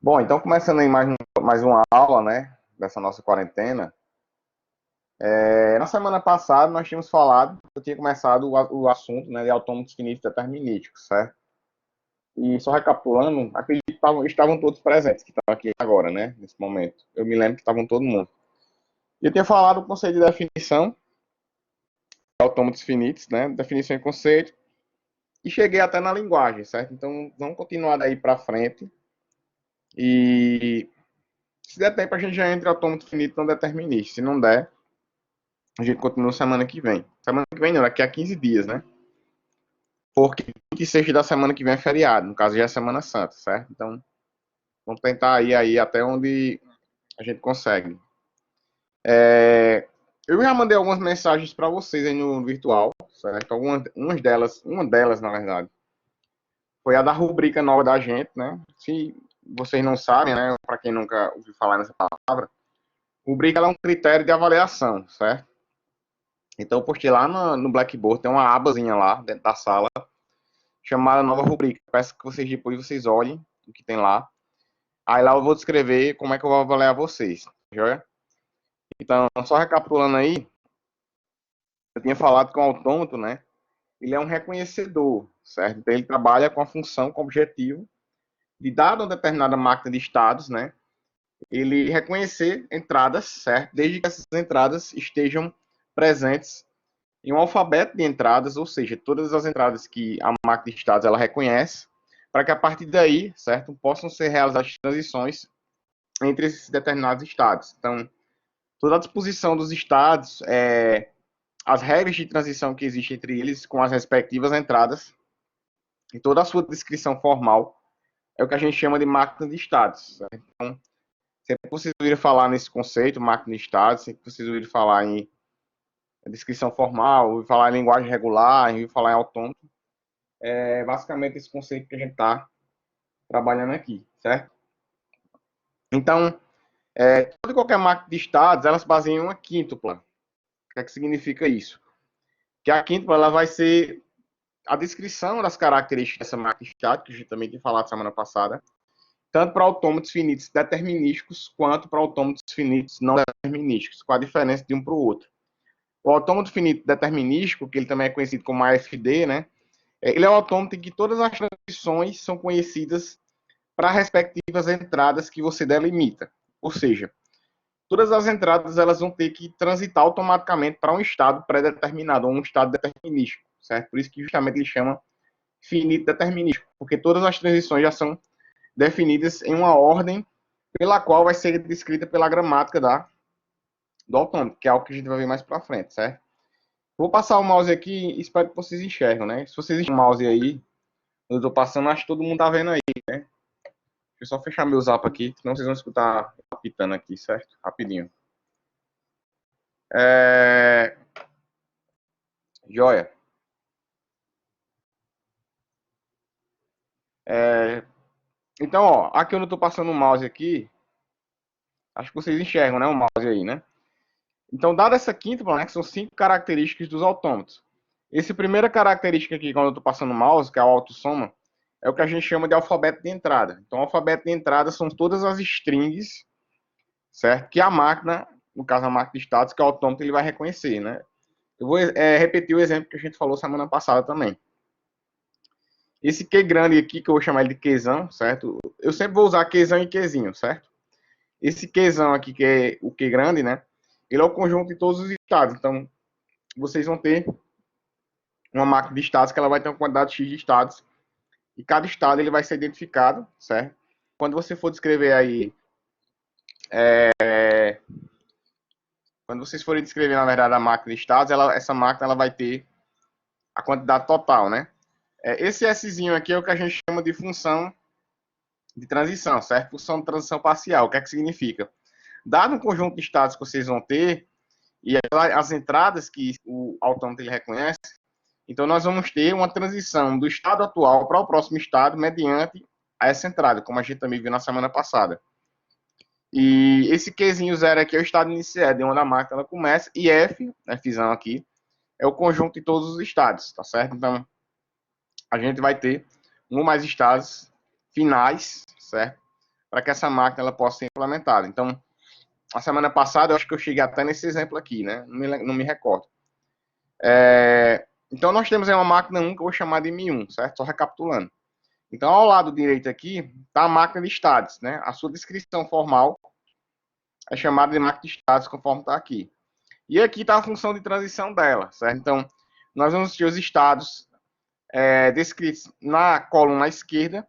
Bom, então começando aí mais uma aula, né, dessa nossa quarentena. Na semana passada nós tínhamos falado, eu tinha começado o assunto, né, de autômatos finitos determinísticos, certo? E só recapitulando, acredito que estavam todos presentes, que estão aqui agora, né, nesse momento. Eu me lembro que estavam todo mundo. E eu tinha falado o conceito de definição de autômatos finitos, né, definição e conceito, e cheguei até na linguagem, certo? Então vamos continuar daí para frente e se der tempo a gente já entra em autômato finito não determinista. Se não der, a gente continua semana que vem. Semana que vem não, daqui a 15 dias, né? Porque 26 da semana que vem é feriado, no caso já é Semana Santa, certo? Então, vamos tentar ir até onde a gente consegue. Eu já mandei algumas mensagens para vocês aí no virtual, certo? Uma delas, na verdade, foi a da rubrica nova da gente, né? Se vocês não sabem, né? Para quem nunca ouviu falar nessa palavra, rubrica é um critério de avaliação, certo? Então, eu postei lá no Blackboard, tem uma abazinha lá dentro da sala, chamada nova rubrica. Peço que vocês olhem o que tem lá. Aí lá eu vou descrever como é que eu vou avaliar vocês, joia? Então, só recapitulando aí, eu tinha falado que o autômato, né? Ele é um reconhecedor, certo? Então, ele trabalha com a função, com o objetivo de, dada uma determinada máquina de estados, né? Ele reconhecer entradas, certo? Desde que essas entradas estejam presentes em um alfabeto de entradas, ou seja, todas as entradas que a máquina de estados ela reconhece, para que a partir daí, certo, possam ser realizadas transições entre esses determinados estados. Então, toda a disposição dos estados, as regras de transição que existem entre eles com as respectivas entradas e toda a sua descrição formal é o que a gente chama de máquina de estados. Certo? Então, sempre vocês ouviram falar nesse conceito, máquina de estados, sempre vocês ouviram falar em descrição formal, ouviram falar em linguagem regular, ouviram falar em autômato, é basicamente esse conceito que a gente está trabalhando aqui, certo? Então, toda e qualquer máquina de estados, ela se baseia em uma quíntupla. O que é que significa isso? Que a quíntupla ela vai ser a descrição das características dessa máquina de estados, que a gente também tinha falado semana passada, tanto para autômatos finitos determinísticos, quanto para autômatos finitos não determinísticos, com a diferença de um para o outro. O autômato finito determinístico, que ele também é conhecido como AFD, né? Ele é um autômato em que todas as transições são conhecidas para as respectivas entradas que você delimita. Ou seja, todas as entradas elas vão ter que transitar automaticamente para um estado pré-determinado, ou um estado determinístico, certo? Por isso que justamente ele chama finito determinístico, porque todas as transições já são definidas em uma ordem pela qual vai ser descrita pela gramática do autômato, que é algo que a gente vai ver mais para frente, certo? Vou passar o mouse aqui e espero que vocês enxergam, né? Se vocês enxergam o mouse aí, eu estou passando, acho que todo mundo tá vendo aí, né? Deixa eu só fechar meu zap aqui, senão vocês vão escutar apitando aqui, certo? Rapidinho. É... Joia. Então, ó, aqui onde eu estou passando o mouse aqui, acho que vocês enxergam, né? O mouse aí, né? Então, dada essa quinta, né, que são 5 características dos autômatos. Essa primeira característica aqui, quando eu estou passando o mouse, que é a autossoma, é o que a gente chama de alfabeto de entrada. Então, o alfabeto de entrada são todas as strings, certo? Que a máquina, no caso a máquina de status, que é o autômato, ele vai reconhecer, né? Eu vou repetir o exemplo que a gente falou semana passada também. Esse Q grande aqui, que eu vou chamar ele de Qzão, certo? Eu sempre vou usar Qzão e Qzinho, certo? Esse Qzão aqui, que é o Q grande, né? Ele é o conjunto de todos os estados. Então, vocês vão ter uma máquina de estados que ela vai ter uma quantidade X de estados. E cada estado ele vai ser identificado, certo? Quando você for descrever aí... quando vocês forem descrever, na verdade, a máquina de estados, essa máquina ela vai ter a quantidade total, né? Esse Szinho aqui é o que a gente chama de função de transição, certo? Função de transição parcial. O que é que significa? Dado um conjunto de estados que vocês vão ter, e as entradas que o autômato ele reconhece, então nós vamos ter uma transição do estado atual para o próximo estado mediante essa entrada, como a gente também viu na semana passada. E esse Qzinho zero aqui é o estado inicial, de onde a máquina ela começa, e Fzão aqui, é o conjunto de todos os estados, tá certo? Então, a gente vai ter um ou mais estados finais, certo? para que essa máquina ela possa ser implementada. Então, a semana passada, eu acho que eu cheguei até nesse exemplo aqui, né? Não me recordo. Então, nós temos aí uma máquina 1 que eu vou chamar de M1, certo? Só recapitulando. Então, ao lado direito aqui, está a máquina de estados, né? A sua descrição formal é chamada de máquina de estados, conforme está aqui. E aqui está a função de transição dela, certo? Então, nós vamos ter os estados descritos na coluna esquerda,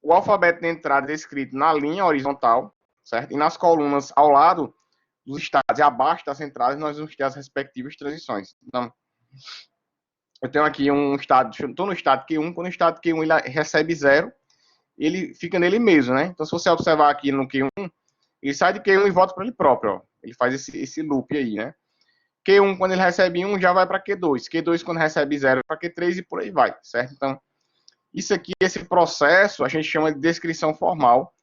o alfabeto de entrada descrito na linha horizontal, certo? E nas colunas ao lado dos estados e abaixo das entradas, nós vamos ter as respectivas transições. Então, eu tenho aqui um estado, estou no estado Q1, quando o estado Q1 ele recebe 0, ele fica nele mesmo, né? Então, se você observar aqui no Q1, ele sai de Q1 e volta para ele próprio, ó. Ele faz esse loop aí, né? Q1, quando ele recebe 1, já vai para Q2. Q2, quando recebe 0, para Q3 e por aí vai, certo? Então, isso aqui, esse processo, a gente chama de descrição formal,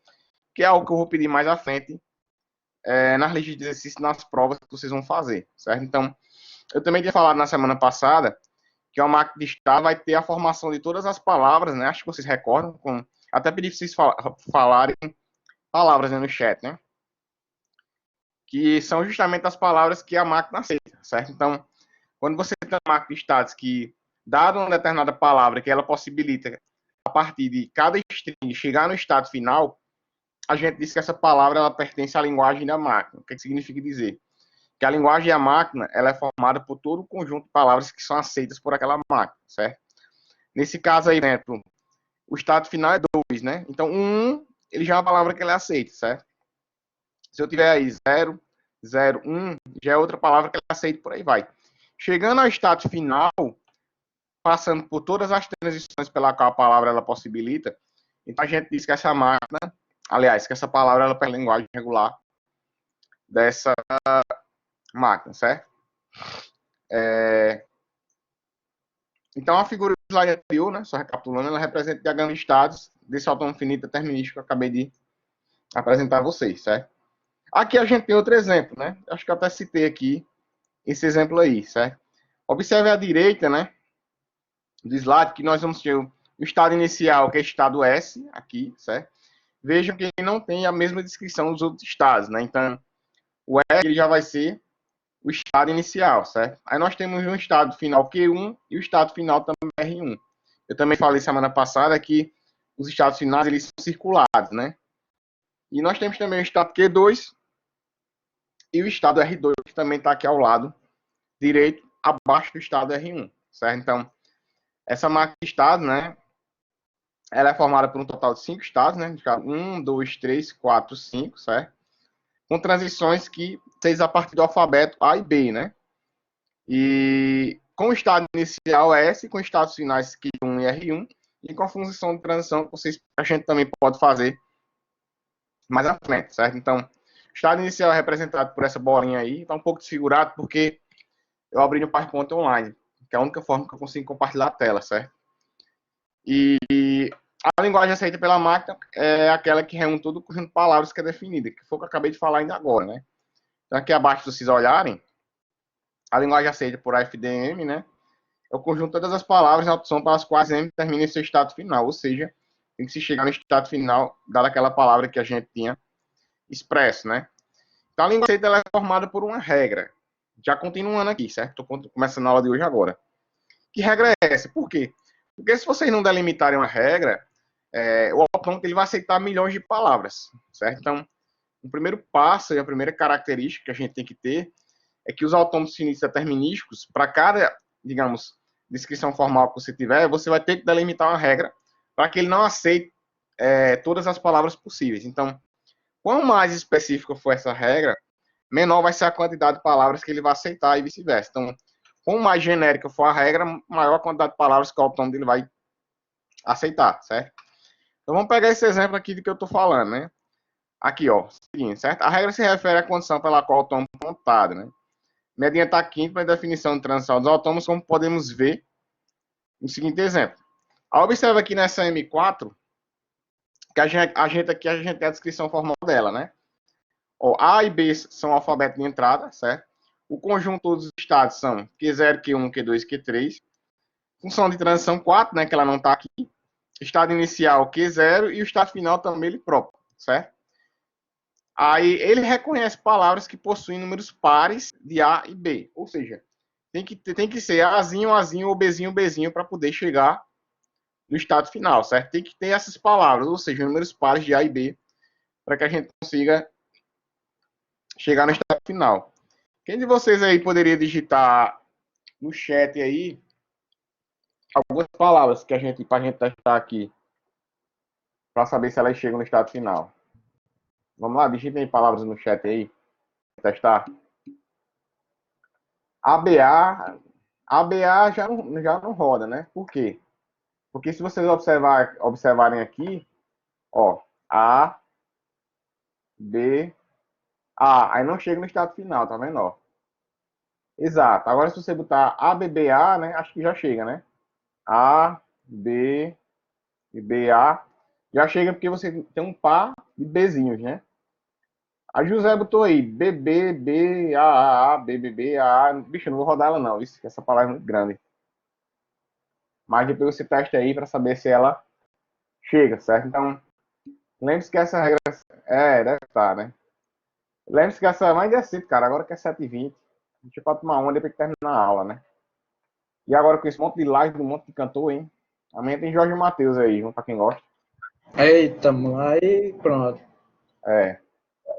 que é algo que eu vou pedir mais à frente nas listas de exercícios, nas provas que vocês vão fazer, certo? Então, eu também tinha falado na semana passada que uma máquina de estado vai ter a formação de todas as palavras, né? Acho que vocês recordam, até pedi para vocês falarem palavras, né, no chat, né? Que são justamente as palavras que a máquina aceita, certo? Então, quando você tem uma máquina de estados que, dada uma determinada palavra que ela possibilita, a partir de cada string, chegar no estado final, a gente diz que essa palavra ela pertence à linguagem da máquina. O que significa dizer? Que a linguagem da máquina ela é formada por todo o conjunto de palavras que são aceitas por aquela máquina, certo? Nesse caso aí, exemplo, o estado final é 2, né? Então, 1, ele já é uma palavra que ela aceita, certo? Se eu tiver aí 0, 0, 1, já é outra palavra que ela aceita, por aí vai. Chegando ao estado final, passando por todas as transições pela qual a palavra ela possibilita, então a gente diz que essa máquina, aliás, que essa palavra ela pela linguagem regular dessa máquina, certo? Então a figura do slide anterior, né, só recapitulando, ela representa o diagrama de estados desse autônomo finito determinístico que eu acabei de apresentar a vocês, certo? Aqui a gente tem outro exemplo, né? Acho que eu até citei aqui esse exemplo aí, certo? Observe à direita, né, do slide, que nós vamos ter o estado inicial, que é estado S, aqui, certo? Vejam que ele não tem a mesma descrição dos outros estados, né? Então, o S ele já vai ser o estado inicial, certo? Aí nós temos um estado final Q1 e o estado final também R1. Eu também falei semana passada que os estados finais eles são circulados, né? E nós temos também o estado Q2 e o estado R2, que também está aqui ao lado direito, abaixo do estado R1, certo? Então, essa máquina de estado, né? Ela é formada por um total de 5 estados, né? 1, 2, 3, 4, 5, certo? Com transições que fez a partir do alfabeto A e B, né? E com o estado inicial S, com estados finais Q1 e R1, e com a função de transição que a gente também pode fazer mais à frente, certo? Então, o estado inicial é representado por essa bolinha aí, está um pouco desfigurado porque eu abri no PowerPoint online, que é a única forma que eu consigo compartilhar a tela, certo? E a linguagem aceita pela máquina é aquela que reúne todo o conjunto de palavras que é definida, que foi o que eu acabei de falar ainda agora, né? Então, aqui abaixo, se vocês olharem, a linguagem aceita por FDM, né? É o conjunto de todas as palavras na opção para as quais M termina em seu estado final, ou seja, tem que se chegar no estado final, dada aquela palavra que a gente tinha expresso, né? Então, a língua aceita ela é formada por uma regra. Já continuando aqui, certo? Estou começando a aula de hoje agora. Que regra é essa? Por quê? Porque se vocês não delimitarem uma regra, o autômato ele vai aceitar milhões de palavras, certo? Então, o primeiro passo e a primeira característica que a gente tem que ter é que os autômatos finitos determinísticos, para cada, digamos, descrição formal que você tiver, você vai ter que delimitar uma regra para que ele não aceite todas as palavras possíveis. Então, quanto mais específica for essa regra, menor vai ser a quantidade de palavras que ele vai aceitar e vice-versa. Então, quanto mais genérica for a regra, maior a quantidade de palavras que o autômato ele vai aceitar, certo? Então, vamos pegar esse exemplo aqui do que eu estou falando, né? Aqui, ó, seguinte, certo? A regra se refere à condição pela qual o autômato é montado, né? Mediante a quinta definição de transição dos autômatos, como podemos ver no seguinte exemplo. Observa aqui nessa M4, que a gente aqui tem a descrição formal dela, né? Ó, A e B são o alfabeto de entrada, certo? O conjunto dos estados são Q0, Q1, Q2, Q3. Função de transição 4, né, que ela não está aqui. Estado inicial Q0 e o estado final também ele próprio, certo? Aí ele reconhece palavras que possuem números pares de A e B. Ou seja, tem que ser Azinho, Azinho ou Bzinho, Bzinho para poder chegar no estado final, certo? Tem que ter essas palavras, ou seja, números pares de A e B, para que a gente consiga chegar no estado final. Quem de vocês aí poderia digitar no chat aí algumas palavras que a gente, para a gente testar aqui, para saber se elas chegam no estado final? Vamos lá, digitem palavras no chat aí, testar. ABA, ABA já não roda, né? Por quê? Porque se vocês observarem aqui, ó, A, B, A, aí não chega no estado final, tá vendo? Ó? Exato. Agora se você botar ABBA, né? Acho que já chega, né? A, B e BA, já chega porque você tem um par de Bzinhos, né? A José botou aí BB, BAA, BBB, AA. Bicho, eu não vou rodar ela não, isso, essa palavra é muito grande. Mas depois você testa aí para saber se ela chega, certo? Então, lembre-se que essa regra deve estar, né? Lembre-se que essa mais é cedo, cara. Agora que é 7h20. A gente pode tomar uma depois que terminar a aula, né? E agora com esse monte de live, um monte de cantor, hein? Amanhã tem Jorge Matheus aí, pra quem gosta. Eita, mano, aí pronto. É.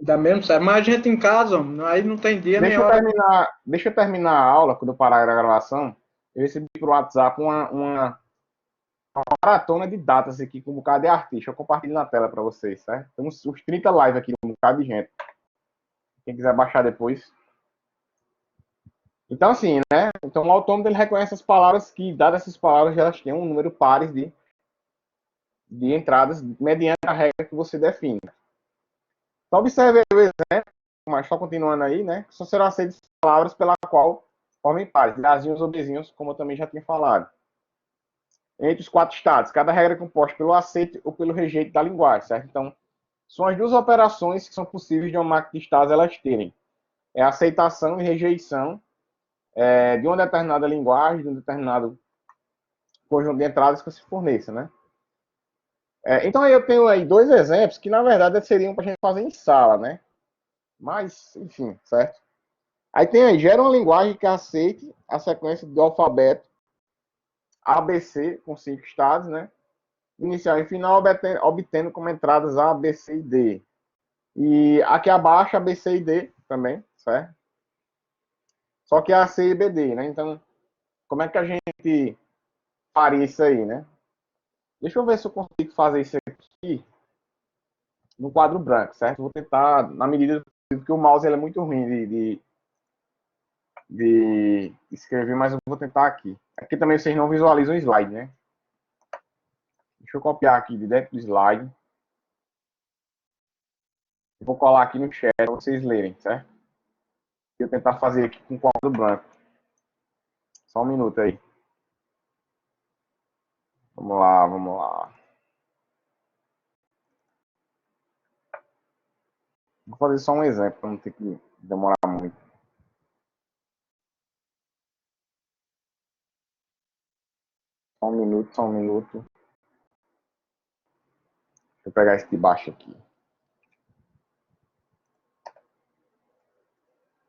Dá mesmo certo. Mas a gente em casa, aí não tem dia nem hora. Deixa eu terminar a aula, quando eu parar a gravação. Eu recebi por WhatsApp uma maratona de datas aqui com um bocado de artista. Eu compartilho na tela para vocês, certo? Temos uns 30 lives aqui com um bocado de gente. Quem quiser baixar depois. Então, assim, né? Então, o autômato ele reconhece as palavras que, dadas essas palavras, elas têm um número pares de entradas mediante a regra que você define. Então, observe aí o exemplo, mas só continuando aí, né? Só serão aceitas palavras pela qual formem pares, de azinhos ou bezinhos, como eu também já tinha falado. Entre os quatro estados, cada regra é composta pelo aceito ou pelo rejeito da linguagem, certo? Então, são as duas operações que são possíveis de uma máquina de estados elas terem. É a aceitação e rejeição de uma determinada linguagem, de um determinado conjunto de entradas que se forneça, né? Então, eu tenho aí dois exemplos que, na verdade, seriam para a gente fazer em sala, né? Mas, enfim, certo? Aí tem aí, gera uma linguagem que aceite a sequência do alfabeto ABC com 5 estados, né? Inicial e final, obtendo como entradas A, B, C e D. E aqui abaixo, A, B, C e D também, certo? Só que A, C e B, D, né? Então, como é que a gente faria isso aí, né? Deixa eu ver se eu consigo fazer isso aqui no quadro branco, certo? Vou tentar, na medida do possível, porque o mouse ele é muito ruim de escrever, mas eu vou tentar aqui. Aqui também vocês não visualizam o slide, né? Deixa eu copiar aqui de dentro do slide. Vou colar aqui no chat para vocês lerem, certo? Vou tentar fazer aqui com quadro branco. Só um minuto aí. Vamos lá, vamos lá. Vou fazer só um exemplo para não ter que demorar muito. Só um minuto, só um minuto. Deixa eu pegar esse de baixo aqui.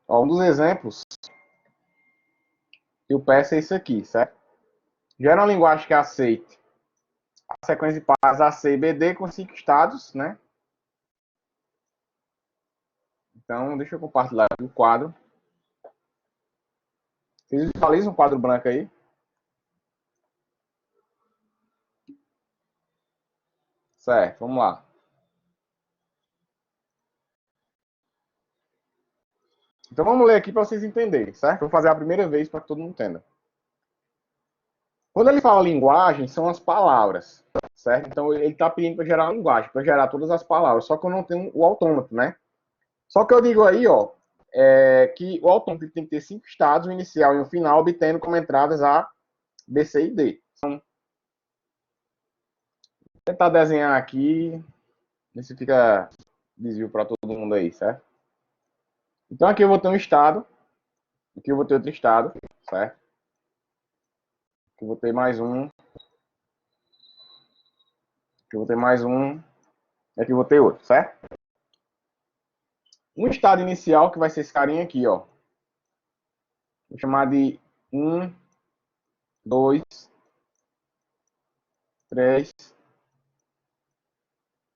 Ó, um dos exemplos que eu peço é isso aqui, certo? Gera uma linguagem que aceite a sequência de pares A, C e B, D com 5 estados, né? Então, deixa eu compartilhar o quadro. Vocês visualizam o quadro branco aí? Certo, vamos lá. Então, vamos ler aqui para vocês entenderem, certo? Vou fazer a primeira vez para que todo mundo entenda. Quando ele fala linguagem, são as palavras, certo? Então, ele está pedindo para gerar uma linguagem, para gerar todas as palavras, só que eu não tenho o autômato, né? Só que eu digo aí, ó, que o autômato tem que ter 5 estados, um inicial e um final, obtendo como entradas A, B, C e D. Então, vou tentar desenhar aqui, ver se fica visível para todo mundo aí, certo? Então, aqui eu vou ter um estado, aqui eu vou ter outro estado, certo? Aqui eu vou ter mais um, aqui eu vou ter mais um, e aqui eu vou ter outro, certo? um estado inicial, que vai ser esse carinha aqui, ó. Vou chamar de 1, 2, 3,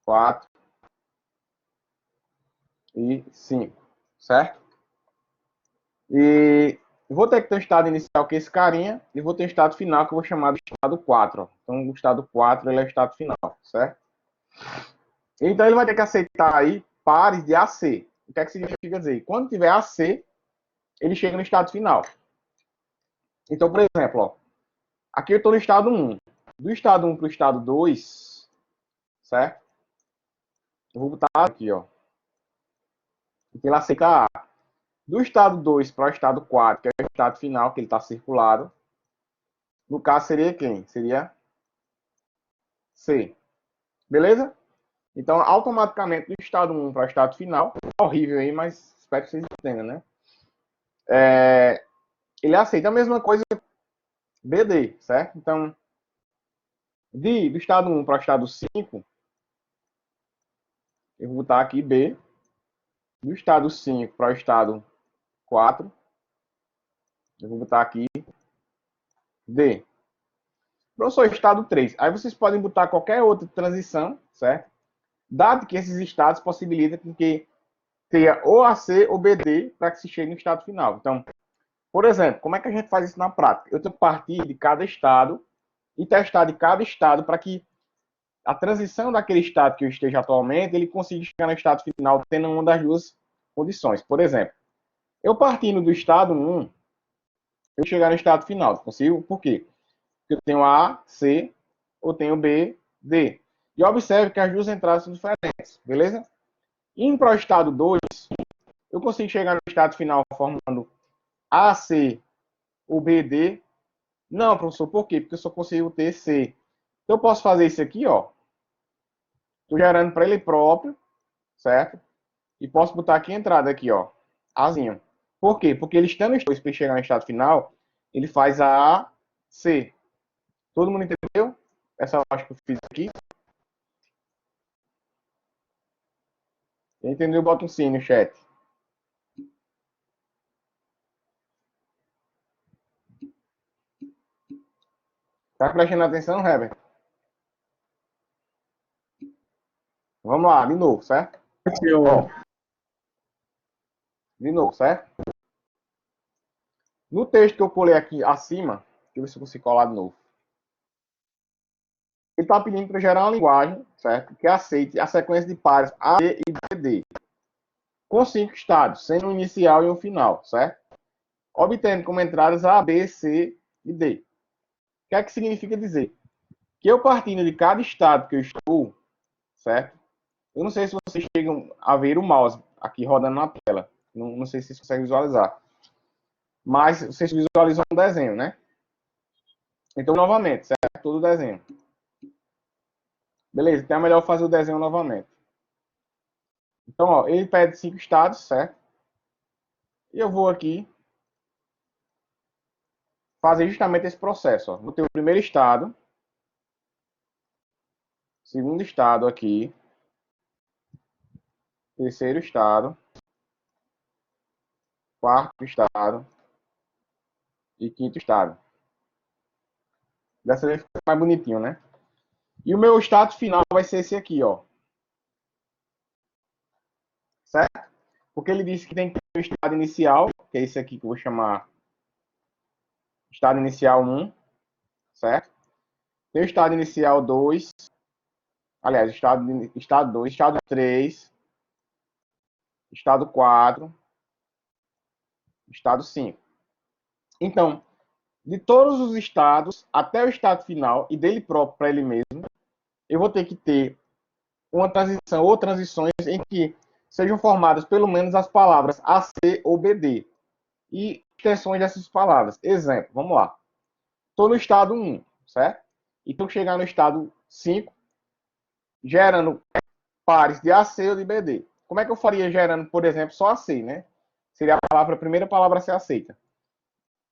4 e 5, certo? E vou ter que ter um estado inicial, que é esse carinha, e vou ter um estado final, que eu vou chamar de estado 4. Ó. Então, o estado 4 ele é o estado final, certo? Então, ele vai ter que aceitar aí pares de AC. O que é que significa dizer? Quando tiver AC, ele chega no estado final. Então, por exemplo, ó, aqui eu estou no estado 1. Do estado 1 para o estado 2, certo? Eu vou botar aqui, ó. Ele aceita A. Do estado 2 para o estado 4, que é o estado final, que ele está circulado. No caso, seria quem? Seria C. Beleza? Então, automaticamente, do estado 1 para o estado final, horrível aí, mas espero que vocês entendam, né? Ele aceita a mesma coisa BD, certo? Então, do estado 1 para o estado 5, eu vou botar aqui B. Do estado 5 para o estado 4, eu vou botar aqui D. Professor, estado 3. Aí vocês podem botar qualquer outra transição, certo? Dado que esses estados possibilitam que tenha ou AC ou BD para que se chegue no estado final. Então, por exemplo, como é que a gente faz isso na prática? Eu tenho que partir de cada estado e testar de cada estado para que a transição daquele estado que eu esteja atualmente, ele consiga chegar no estado final tendo uma das duas condições. Por exemplo, eu partindo do estado 1, eu chegar no estado final, consigo? Por quê? Porque eu tenho A, C, ou tenho B, D. E observe que as duas entradas são diferentes, beleza? Indo para o estado 2, eu consigo chegar no estado final formando A, C ou B, D. Não, professor, por quê? Porque eu só consigo ter C. Então eu posso fazer isso aqui, ó. Estou gerando para ele próprio, certo? E posso botar aqui a entrada aqui, ó. Azinho. Por quê? Porque ele estando em dois para chegar no estado final, ele faz a C. Todo mundo entendeu? Essa eu acho que eu fiz aqui. Quem entendeu, bota um sim no chat. Tá prestando atenção, Herbert? Vamos lá, de novo, certo? Ó, de novo, certo? No texto que eu colei aqui acima, deixa eu ver se eu consigo colar de novo. Ele está pedindo para gerar uma linguagem, certo? Que aceite a sequência de pares A, B e BD, com 5 estados, sendo um inicial e um final, certo? Obtendo como entradas A, B, C e D. O que é que significa dizer? Que eu partindo de cada estado que eu estou, certo? Eu não sei se vocês chegam a ver o mouse aqui rodando na tela. Não sei se vocês conseguem visualizar. Mas vocês visualizam o desenho, né? Então, novamente, certo? Todo o desenho. Beleza, então é melhor fazer o desenho novamente. Então, ó, ele pede 5 estados, certo? E eu vou aqui fazer justamente esse processo. Ó. Vou ter o primeiro estado, segundo estado aqui, terceiro estado, quarto estado e quinto estado. Dessa vez fica mais bonitinho, né? E o meu estado final vai ser esse aqui, ó. Certo? Porque ele disse que tem que ter o estado inicial, que é esse aqui que eu vou chamar estado inicial 1, certo? Tem o estado inicial 2, aliás, estado 2, estado 3, estado 4, estado 5. Então, de todos os estados até o estado final e dele próprio para ele mesmo, eu vou ter que ter uma transição ou transições em que sejam formadas pelo menos as palavras AC ou BD e extensões dessas palavras. Exemplo, vamos lá. Estou no estado 1, certo? E estou chegando no estado 5, gerando pares de AC ou de BD. Como é que eu faria gerando, por exemplo, só AC, né? Seria a primeira palavra a ser aceita.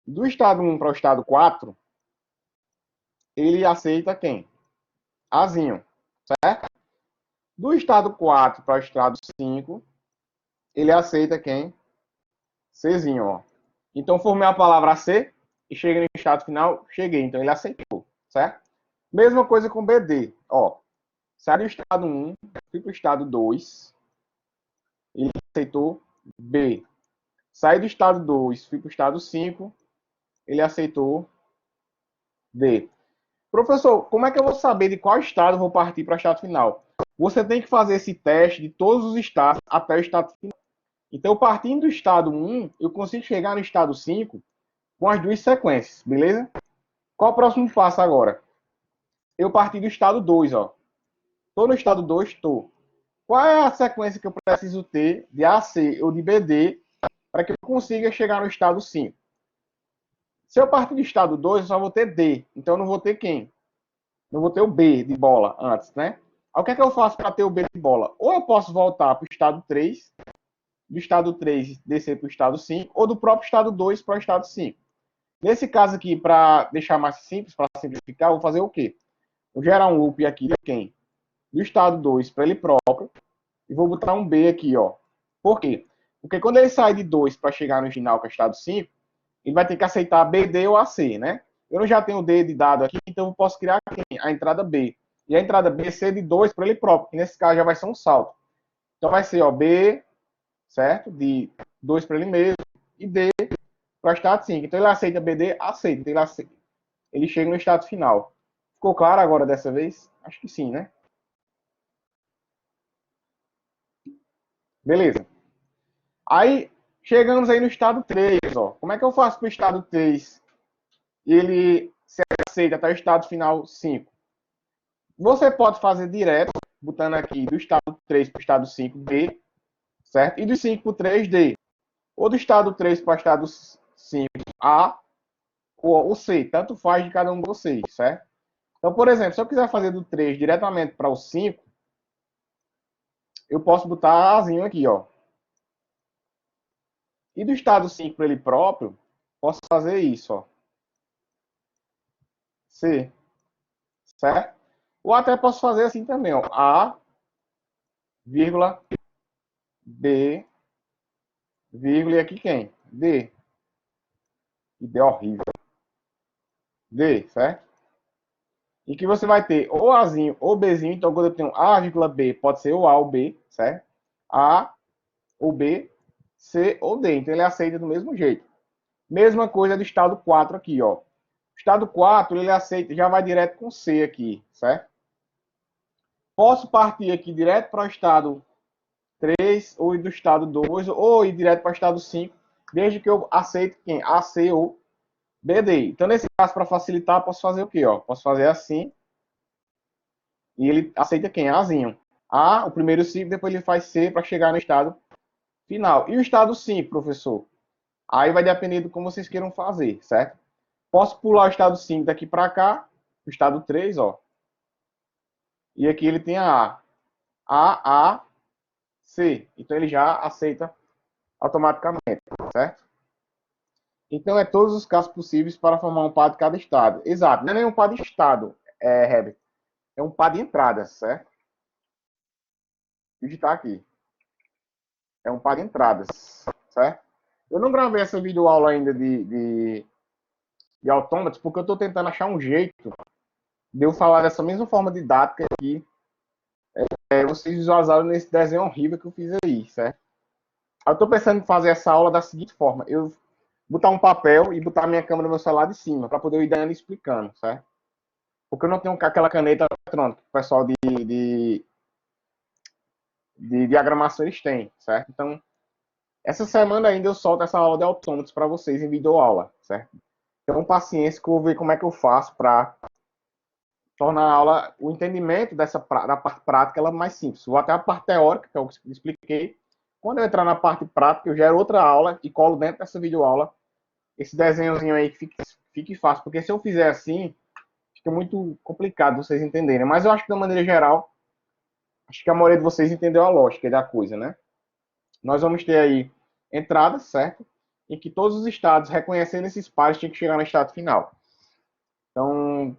Do estado 1 para o estado 4, ele aceita quem? Azinho, certo? Do estado 4 para o estado 5, ele aceita quem? Czinho, ó. Então, formei a palavra C e cheguei no estado final, cheguei. Então, ele aceitou, certo? Mesma coisa com BD, ó. Sai do estado 1, fui para o estado 2, ele aceitou B. Sai do estado 2, fui para o estado 5, ele aceitou D. Professor, como é que eu vou saber de qual estado eu vou partir para o estado final? Você tem que fazer esse teste de todos os estados até o estado final. Então, partindo do estado 1, eu consigo chegar no estado 5 com as duas sequências, beleza? Qual o próximo passo agora? Eu parti do estado 2, ó. Estou no estado 2, estou. Qual é a sequência que eu preciso ter de AC ou de BD para que eu consiga chegar no estado 5? Se eu partir do estado 2, eu só vou ter D. Então, eu não vou ter quem? Não vou ter o B de bola antes, né? Aí, o que é que eu faço para ter o B de bola? Ou eu posso voltar para o estado 3, do estado 3 descer para o estado 5, ou do próprio estado 2 para o estado 5. Nesse caso aqui, para deixar mais simples, para simplificar, eu vou fazer o quê? Vou gerar um loop aqui de quem? Do estado 2 para ele próprio, e vou botar um B aqui, ó. Por quê? Porque quando ele sai de 2 para chegar no final, que é o estado 5, ele vai ter que aceitar BD ou AC, né? Eu já tenho o D de dado aqui, então eu posso criar quem? A entrada B. E a entrada B ser de 2 para ele próprio, que nesse caso já vai ser um salto. Então vai ser, ó, B, certo? De 2 para ele mesmo, e D para o estado 5. Então ele aceita BD, aceita. Então ele chega no estado final. Ficou claro agora dessa vez? Acho que sim, né? Beleza. Aí, chegamos aí no estado 3, ó. Como é que eu faço para o estado 3 e ele se aceita até o estado final 5? Você pode fazer direto, botando aqui do estado 3 para o estado 5, D, certo? E do 5 para o 3, D. Ou do estado 3 para o estado 5, A, ou C. Tanto faz de cada um de vocês, certo? Então, por exemplo, se eu quiser fazer do 3 diretamente para o 5, eu posso botar Azinho aqui, ó. E do estado 5 para ele próprio, posso fazer isso, ó. C, certo? Ou até posso fazer assim também, ó. A, vírgula, B, vírgula, e aqui quem? D. E D é horrível. D, certo? E que você vai ter ou Azinho ou Bzinho. Então, quando eu tenho A, vírgula, B, pode ser ou A ou B, certo? A ou B, C ou D. Então, ele aceita do mesmo jeito. Mesma coisa do estado 4 aqui, ó. O estado 4, ele aceita, já vai direto com C aqui, certo? Posso partir aqui direto para o estado 3, ou do estado 2, ou ir direto para o estado 5, desde que eu aceite quem? AC ou BD. Então, nesse caso, para facilitar, posso fazer o quê? Ó? Posso fazer assim, e ele aceita quem? Azinho. A, o primeiro ciclo, depois ele faz C para chegar no estado final. E o estado 5, professor? Aí vai depender de como vocês queiram fazer, certo? Posso pular o estado 5 daqui para cá, o estado 3, ó. E aqui ele tem a A, C. Então ele já aceita automaticamente, certo? Então é todos os casos possíveis para formar um par de cada estado. Exato, não é nenhum par de estado, Herbert. É um par de entradas, certo? Digitar aqui. É um par de entradas, certo? Eu não gravei essa videoaula ainda de autômatos, porque eu estou tentando achar um jeito de eu falar dessa mesma forma didática que vocês visualizaram nesse desenho horrível que eu fiz aí, certo? Eu estou pensando em fazer essa aula da seguinte forma: eu botar um papel e botar a minha câmera no meu celular de cima, para poder ir dando e explicando, certo? Porque eu não tenho aquela caneta eletrônica que o pessoal de diagramação eles têm, certo? Então, essa semana ainda eu solto essa aula de autômatos para vocês em videoaula, certo? Então, paciência que eu vou ver como é que eu faço para tornar a aula, o entendimento da parte prática, ela mais simples. Vou até a parte teórica, que é o que eu expliquei. Quando eu entrar na parte prática, eu gero outra aula e colo dentro dessa videoaula esse desenhozinho aí que fique fácil. Porque se eu fizer assim, fica muito complicado vocês entenderem. Mas eu acho que, de maneira geral, acho que a maioria de vocês entendeu a lógica da coisa, né? Nós vamos ter aí entradas, certo? Em que todos os estados, reconhecendo esses pares, tinham que chegar no estado final. Então,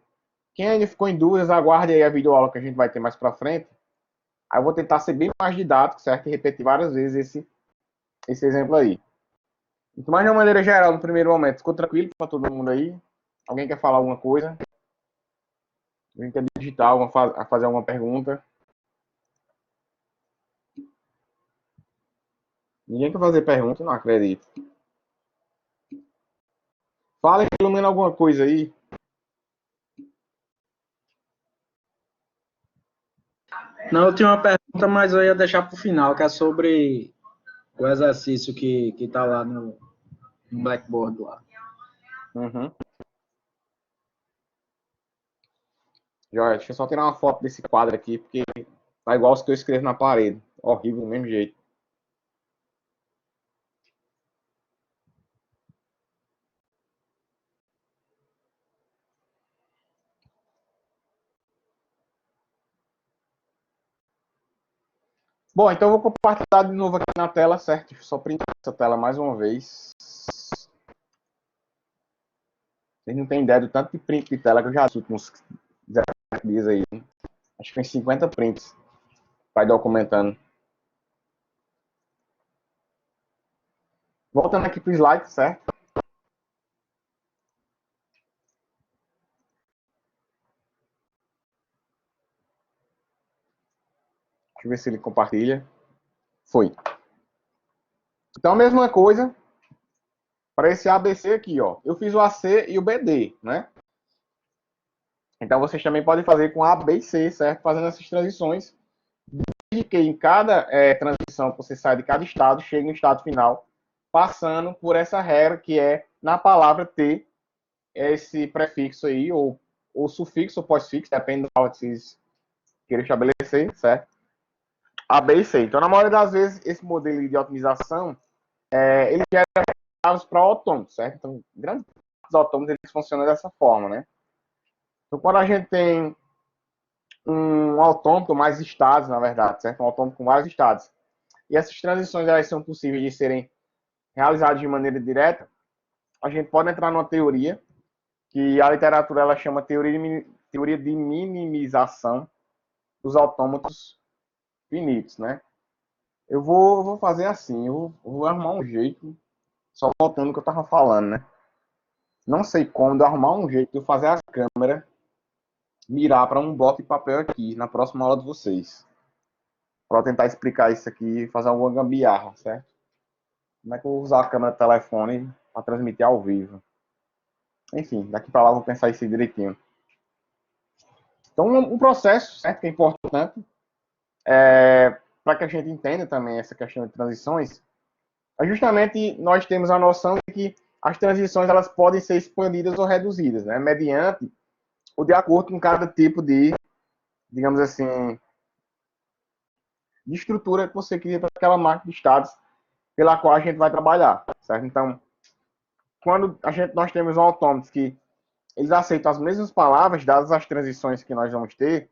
quem ainda ficou em dúvidas, aguarde aí a videoaula que a gente vai ter mais para frente. Aí eu vou tentar ser bem mais didático, certo? E repetir várias vezes esse exemplo aí. Mas de uma maneira geral, no primeiro momento, ficou tranquilo para todo mundo aí? Alguém quer falar alguma coisa? Alguém quer digitar, fazer alguma pergunta? Ninguém quer fazer pergunta? Não acredito. Fala pelo menos alguma coisa aí. Não, eu tinha uma pergunta, mas eu ia deixar para o final, que é sobre o exercício que tá lá no Blackboard lá. Uhum. Joia, deixa eu só tirar uma foto desse quadro aqui, porque tá igual os que eu escrevo na parede. Horrível, do mesmo jeito. Bom, então eu vou compartilhar de novo aqui na tela, certo? Deixa eu só printar essa tela mais uma vez. Vocês não têm ideia do tanto de print de tela que eu já fiz nos últimos 10 dias aí. Acho que tem 50 prints. Vai documentando. Voltando aqui para o slide, certo? Deixa eu ver se ele compartilha. Foi. Então, a mesma coisa para esse ABC aqui, ó. Eu fiz o AC e o BD, né? Então, vocês também podem fazer com A, B e C, certo? Fazendo essas transições. Desde que em cada transição que você sai de cada estado, chega no estado final, passando por essa regra que é, na palavra ter esse prefixo aí, ou sufixo ou pós-fixo, depende da palavra que vocês queiram estabelecer, certo? A, B e C. Então, na maioria das vezes, esse modelo de otimização, ele gera chaves para autômatos, certo? Então, grandes autômatos, eles funcionam dessa forma, né? Então, quando a gente tem um autômato mais estados, na verdade, certo? Um autômato com vários estados. E essas transições elas são possíveis de serem realizadas de maneira direta. A gente pode entrar numa teoria que a literatura ela chama teoria de minimização dos autômatos finitos, né? Eu vou fazer assim, eu vou arrumar um jeito, só voltando o que eu estava falando, né? Não sei como, eu arrumar um jeito de eu fazer a câmera mirar para um bloco de papel aqui na próxima aula de vocês. Para tentar explicar isso aqui e fazer alguma gambiarra, certo? Como é que eu vou usar a câmera do telefone para transmitir ao vivo? Enfim, daqui para lá eu vou pensar isso direitinho. Então, um processo, certo, que é importante, para que a gente entenda também essa questão de transições, é justamente nós temos a noção de que as transições elas podem ser expandidas ou reduzidas, né, mediante ou de acordo com cada tipo de, digamos assim, de estrutura que você cria para aquela máquina de estados pela qual a gente vai trabalhar, certo? Então, quando nós temos um autômatos que eles aceitam as mesmas palavras, dadas as transições que nós vamos ter,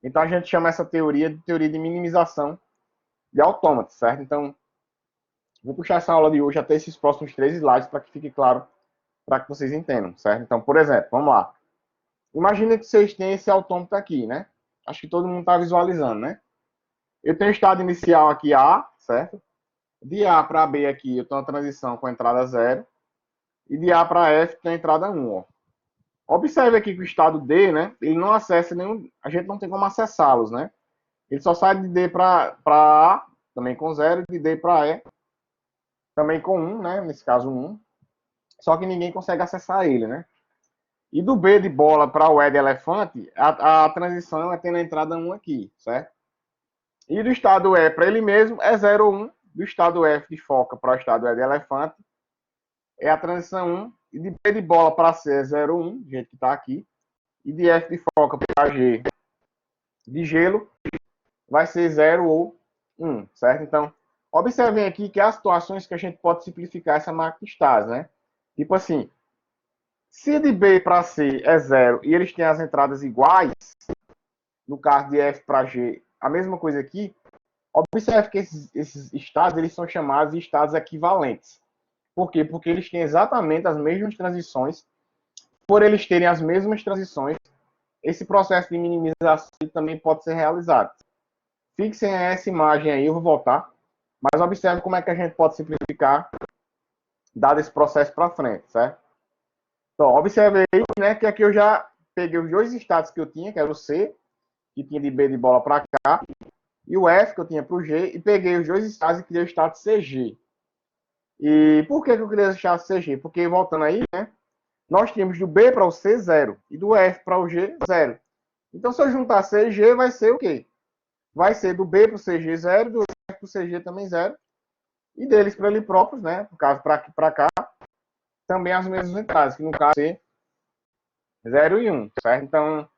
então a gente chama essa teoria de teoria de minimização de autômatos, certo? Então, vou puxar essa aula de hoje até esses próximos 3 slides para que fique claro, para que vocês entendam, certo? Então, por exemplo, vamos lá. Imagina que vocês têm esse autômato aqui, né? Acho que todo mundo está visualizando, né? Eu tenho o estado inicial aqui A, certo? De A para B aqui, eu tenho uma transição com a entrada 0. E de A para F tem a entrada 1, ó. Observe aqui que o estado D, né? Ele não acessa nenhum. A gente não tem como acessá-los, né? Ele só sai de D para A, também com 0, de D para E, também com 1, né? Nesse caso 1. Só que ninguém consegue acessar ele, né? E do B de bola para o E de elefante, a transição é tendo a entrada 1 aqui, certo? E do estado E para ele mesmo é 0, 1. Do estado F de foca para o estado E de elefante é a transição 1. E de B de bola para C é 0, 1, do jeito que está aqui. E de F de foca para G de gelo vai ser 0 ou 1, certo? Então, observem aqui que há situações que a gente pode simplificar essa máquina de estados, né? Tipo assim, se de B para C é 0 e eles têm as entradas iguais, no caso de F para G, a mesma coisa aqui, observe que esses estados eles são chamados de estados equivalentes. Por quê? Porque eles têm exatamente as mesmas transições. Por eles terem as mesmas transições, esse processo de minimização também pode ser realizado. Fixem essa imagem aí, eu vou voltar. Mas observe como é que a gente pode simplificar, dado esse processo para frente, certo? Então, observe aí, né, que aqui eu já peguei os dois estados que eu tinha, que era o C, que tinha de B de bola para cá, e o F, que eu tinha para o G, e peguei os dois estados e criei o estado CG. E por que eu criei o estado CG? Porque, voltando aí, né, nós tínhamos do B para o C, 0, e do F para o G, 0. Então, se eu juntar C e G, vai ser o quê? Vai ser do B para o CG 0, do F para o CG também 0, e deles para ele próprios, né, no caso para cá, também as mesmas entradas, que no caso é 0 e 1, certo? Então,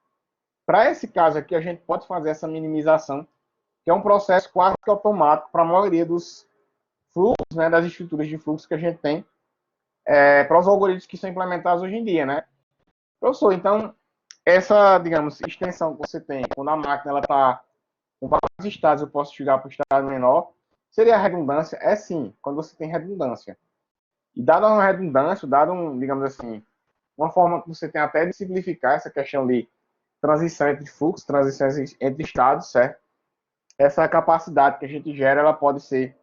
para esse caso aqui, a gente pode fazer essa minimização, que é um processo quase que automático para a maioria dos fluxos, né, das estruturas de fluxo que a gente tem, para os algoritmos que são implementados hoje em dia, né? Professor, então, essa, digamos, extensão que você tem, quando a máquina está com vários estados, eu posso chegar para o estado menor, seria a redundância? É sim, quando você tem redundância. E dada uma redundância, dado um, digamos assim, uma forma que você tem até de simplificar essa questão de transição entre fluxos, transições entre estados, certo? Essa capacidade que a gente gera, ela pode ser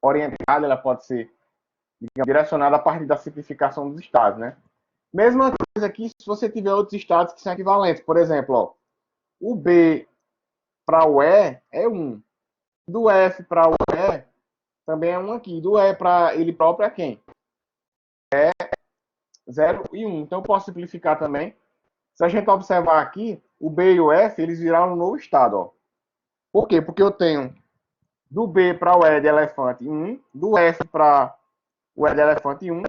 orientada, ela pode ser, digamos, direcionada a partir da simplificação dos estados, né? Mesma coisa aqui se você tiver outros estados que são equivalentes. Por exemplo, ó, o B para o E é 1. Do F para o E também é 1 aqui. Do E para ele próprio é quem? É 0 e 1. Então eu posso simplificar também. Se a gente observar aqui, o B e o F, eles viraram um novo estado, ó. Por quê? Porque eu tenho do B para o E de elefante 1, do F para o E de elefante 1,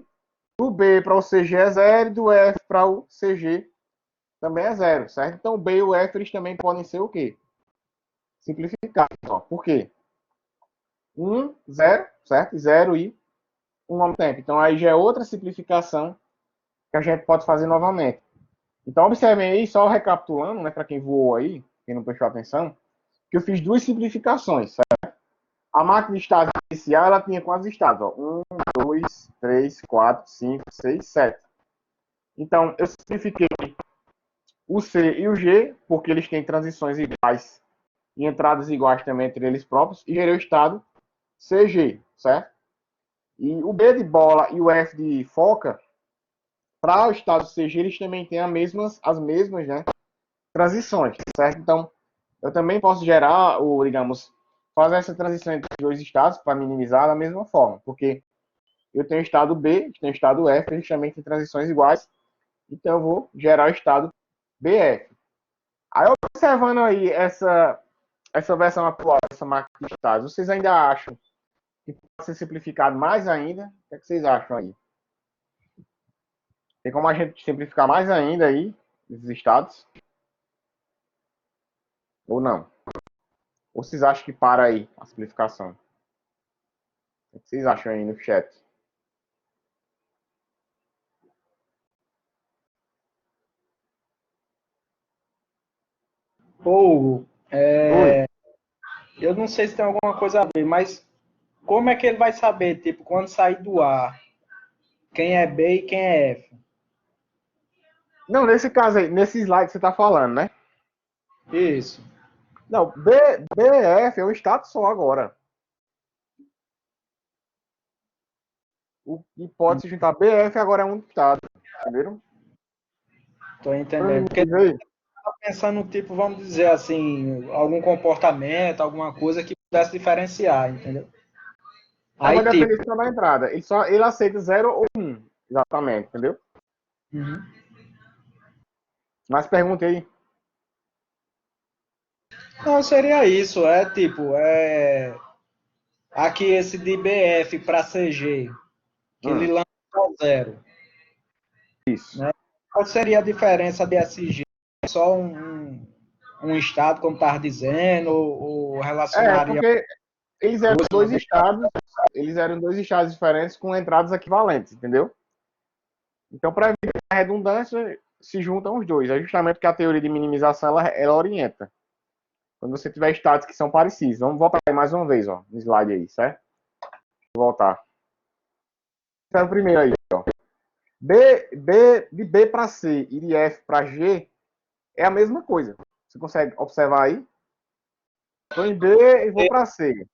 do B para o CG é 0 e do F para o CG também é 0, certo? Então o B e o F eles também podem ser o quê? Simplificados. Ó. Por quê? 1, 0, certo? 0 e 1 ao mesmo tempo. Então aí já é outra simplificação que a gente pode fazer novamente. Então observem aí, só recapitulando, né, para quem voou aí, quem não prestou atenção, que eu fiz duas simplificações, certo? A máquina de estados inicial, ela tinha quantos estados? Ó? 1, 2, 3, 4, 5, 6, 7. Então, eu simplifiquei o C e o G, porque eles têm transições iguais e entradas iguais também entre eles próprios, e gerei o estado CG, certo? E o B de bola e o F de foca, para o estado CG, eles também têm as mesmas, né, transições, certo? Então, eu também posso gerar, ou, digamos, fazer essa transição entre os dois estados para minimizar da mesma forma, porque eu tenho o estado B, tenho o estado F, eles também têm transições iguais, então eu vou gerar o estado BF. Aí, observando aí essa versão atual dessa máquina de estados, vocês ainda acham que pode ser simplificado mais ainda? O que, é que vocês acham aí? Tem como a gente simplificar mais ainda aí, esses estados? Ou não? Ou vocês acham que para aí a simplificação? O que vocês acham aí no chat? Ou, Oi? eu não sei se tem alguma coisa a ver, mas como é que ele vai saber, tipo, quando sair do ar, quem é B e quem é F? Não, nesse caso aí, nesse slide que você está falando, né? Isso. Não, BF é um estado só agora. E pode se juntar BF agora é um estado. Entenderam? Tô entendendo. Porque tá pensando, tipo, vamos dizer assim, algum comportamento, alguma coisa que pudesse diferenciar, entendeu? Não, Aí, vai tipo, depender só da entrada. Ele aceita 0 ou 1. Exatamente, entendeu? uhum. Mas pergunte aí. Não, seria isso, tipo, aqui esse de BF para CG, que ele Hum, lança zero, isso. né? Qual seria a diferença de SG? Só um estado, como estava dizendo, ou relacionaria Porque eles eram duas dois variáveis? estados, eles eram dois estados diferentes com entradas equivalentes, entendeu? Então, para evitar a redundância, se juntam os dois. É justamente porque a teoria de minimização ela orienta. Quando você tiver estados que são parecidos. Vamos voltar aí mais uma vez, ó, no slide aí, certo? Vou voltar. Então, primeiro aí, ó. De B para C e de F para G é a mesma coisa. Você consegue observar aí? Estou em B e vou para C.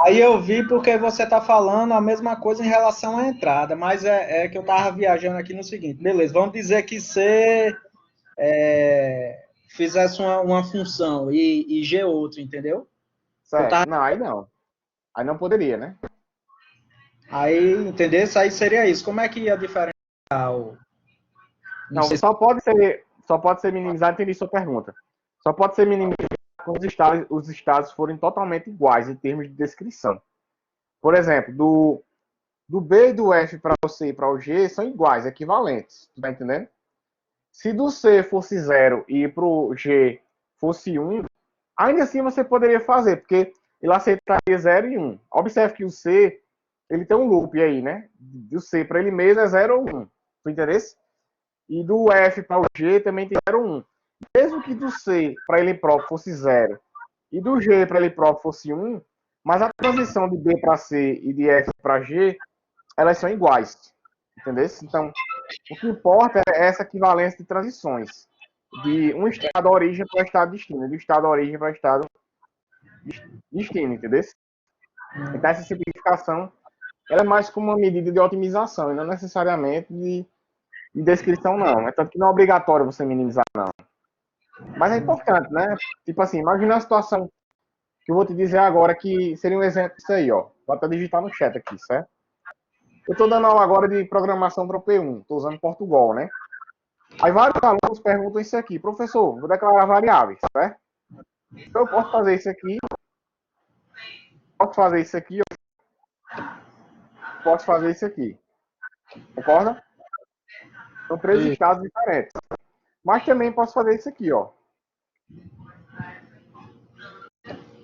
Aí eu vi porque você está falando a mesma coisa em relação à entrada, mas é que eu estava viajando aqui no seguinte, beleza, vamos dizer que C fizesse uma função e G outra, entendeu? Eu Certo. tava, Não, aí não. Aí não poderia, né? aí, entendeu? Isso aí seria isso. Como é que ia diferenciar o... Não Não, sei se... só pode ser minimizado, entendi sua pergunta. Só pode ser minimizado quando os estados forem totalmente iguais em termos de descrição. Por exemplo, do B e do F para o C e para o G são iguais, equivalentes. Tu tá entendendo? Se do C fosse 0 e para o G fosse 1, ainda assim você poderia fazer, porque ele aceitaria 0 e 1. Observe que o C ele tem um loop aí, né? Do C para ele mesmo é 0 ou 1. Tu entendeu? E do F para o G também tem 0 ou 1. Mesmo que do C para ele próprio fosse 0 e do G para ele próprio fosse 1, mas a transição de B para C e de F para G, elas são iguais. Entendeu? Então, o que importa é essa equivalência de transições. De um estado origem para o estado destino. Do estado origem para o estado destino, entendeu? Então, essa simplificação ela é mais como uma medida de otimização, e não necessariamente de descrição, não. É tanto que não é obrigatório você minimizar, não. Mas é importante, né? Tipo assim, imagina a situação que eu vou te dizer agora, que seria um exemplo disso aí, ó. Vou até digitar no chat aqui, certo? Eu estou dando aula agora de programação para o P1, estou usando Portugal, né? Aí vários alunos perguntam isso aqui, professor, vou declarar variáveis, certo? Então eu posso fazer isso aqui, posso fazer isso aqui, posso fazer isso aqui. Concorda? São três estados diferentes. Mas também posso fazer isso aqui, ó.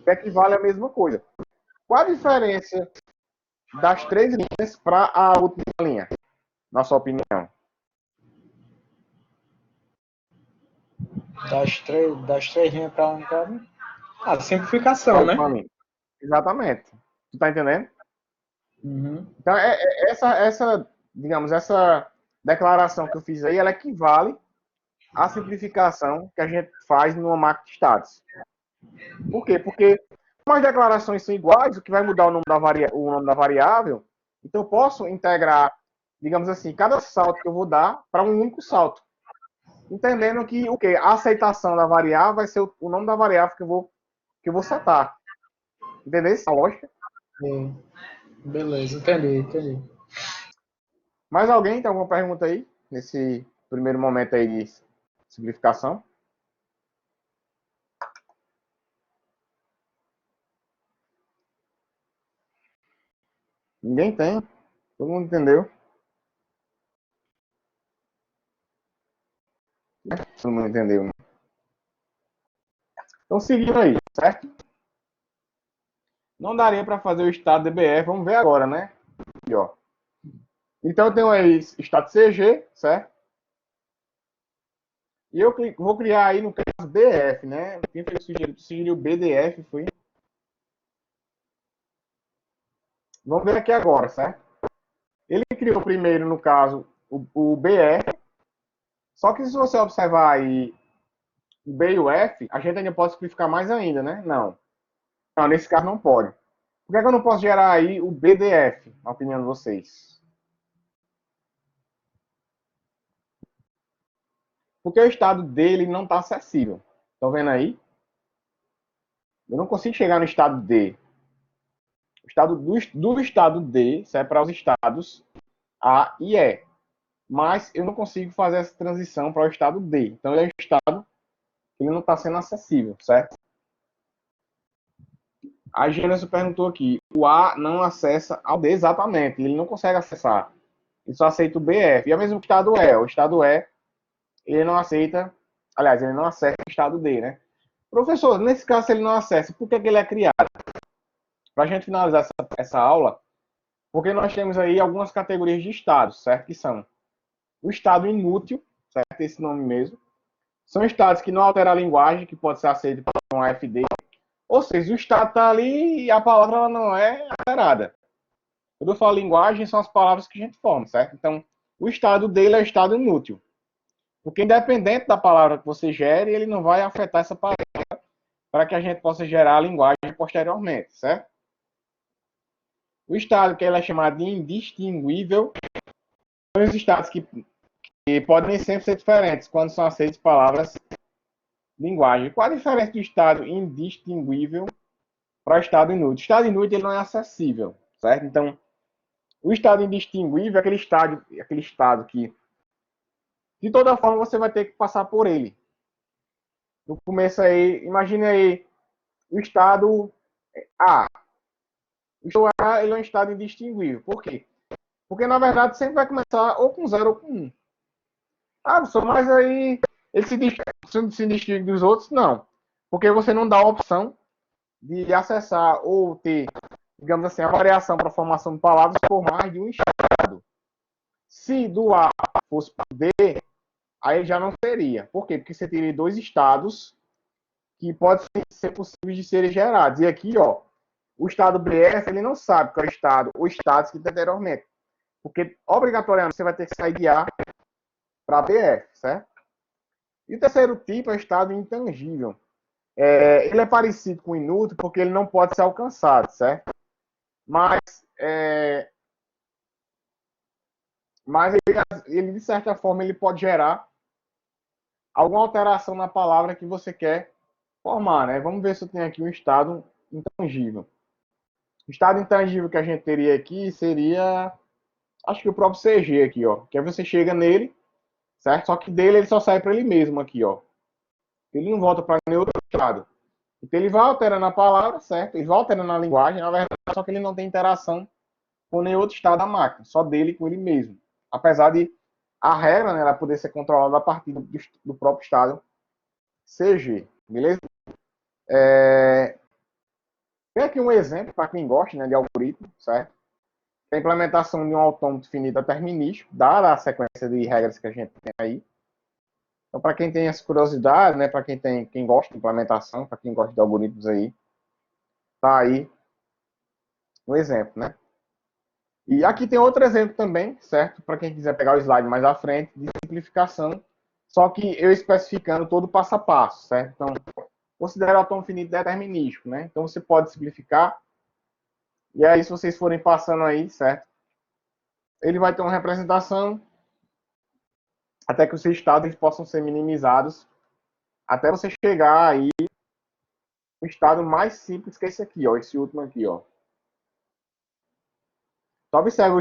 Que equivale à mesma coisa. Qual a diferença das três linhas para a última linha, na sua opinião? Das três linhas para um cara. Ah, Para a simplificação, última né? linha. Exatamente. Tu tá entendendo? Uhum. Então, digamos, essa declaração que eu fiz aí, ela equivale à simplificação que a gente faz numa máquina de estados. Por quê? Porque como as declarações são iguais, o que vai mudar o nome da variável, então eu posso integrar, digamos assim, cada salto que eu vou dar para um único salto. Entendendo que o quê? A aceitação da variável vai ser o nome da variável que eu vou setar. Entendeu essa lógica? Sim. Beleza, entendi. Mais alguém tem alguma pergunta aí? Nesse primeiro momento aí de simplificação? Ninguém tem. Todo mundo entendeu. Todo mundo entendeu, né? Então, seguindo aí, certo? Não daria para fazer o estado DBF. Vamos ver agora, né? Aqui, ó. Então, eu tenho aí estado CG, certo? E eu vou criar aí, no caso, BF, né? Quem foi que sugeriu BDF foi. Vamos ver aqui agora, certo? Ele criou primeiro, no caso, o BF. Só que se você observar aí o B e o F, a gente ainda pode simplificar mais ainda, né? Não. Não, nesse caso não pode. Por que, é que eu não posso gerar aí o BDF, na opinião de vocês? Porque o estado dele não está acessível. Estão vendo aí? Eu não consigo chegar no estado D. O estado do estado D serve para os estados A e E. Mas eu não consigo fazer essa transição para o estado D. Então ele é um estado que ele não está sendo acessível, certo? A Gênesis perguntou aqui, o A não acessa ao D exatamente, ele não consegue acessar. Ele só aceita o BF. E é o mesmo que o estado E. O estado E, ele não aceita, aliás, ele não acessa o estado D, né? Professor, nesse caso, se ele não acessa, por que, que ele é criado? Para a gente finalizar essa aula, porque nós temos aí algumas categorias de estados, certo? Que são o estado inútil, certo? Esse nome mesmo. São estados que não alteram a linguagem, que pode ser aceito por um AFD. Ou seja, o estado está ali e a palavra ela não é alterada. Quando eu falo linguagem, são as palavras que a gente forma, certo? Então, o estado dele é o estado inútil. Porque independente da palavra que você gere, ele não vai afetar essa palavra para que a gente possa gerar a linguagem posteriormente, certo? O estado que ele é chamado de indistinguível são os estados que podem nem sempre ser diferentes quando são aceitas palavras de linguagem. Qual a diferença do estado indistinguível para o estado inútil? O estado inútil ele não é acessível, certo? Então, o estado indistinguível é aquele estado que, de toda forma, você vai ter que passar por ele. No começo aí, imagine aí o estado A. O estado A ele é um estado indistinguível. Por quê? Porque, na verdade, sempre vai começar ou com 0 ou com 1. Ah, só mas aí ele se distingue dos outros? Não. Porque você não dá a opção de acessar ou ter, digamos assim, a variação para a formação de palavras por mais de um estado. Se do A fosse para o D, aí já não seria. Por quê? Porque você teria dois estados que podem ser possíveis de serem gerados. E aqui, ó, o estado BF, ele não sabe qual é o estado ou estados que tem anteriormente. Porque, obrigatoriamente, você vai ter que sair de A para BF, certo? E o terceiro tipo é o estado intangível. Ele é parecido com o inútil porque ele não pode ser alcançado, certo? Mas, ele, de certa forma, ele pode gerar alguma alteração na palavra que você quer formar, né? Vamos ver se eu tenho aqui um estado intangível. O estado intangível que a gente teria aqui seria, acho que o próprio CG aqui, ó. Que aí você chega nele, certo? Só que dele ele só sai para ele mesmo aqui, ó. Ele não volta para nenhum outro estado. Então ele vai alterando a palavra, certo? Ele vai alterando a linguagem, na verdade, só que ele não tem interação com nenhum outro estado da máquina, só dele com ele mesmo. Apesar de a regra, né, ela poder ser controlada a partir do próprio estado CG, beleza? Tem aqui um exemplo para quem gosta, né, de algoritmo, certo? A implementação de um autômato finito determinístico, dada a sequência de regras que a gente tem aí. Então, para quem tem essa curiosidade, né, para quem gosta de implementação, para quem gosta de algoritmos aí, tá aí um exemplo, né? E aqui tem outro exemplo também, certo? Para quem quiser pegar o slide mais à frente, de simplificação, só que eu especificando todo o passo a passo, certo? Então, considera o autômato finito determinístico, né? Então, você pode simplificar, e aí, se vocês forem passando aí, certo? Ele vai ter uma representação até que os estados possam ser minimizados, até você chegar aí no estado mais simples, que é esse aqui, ó, esse último aqui, ó. Só observe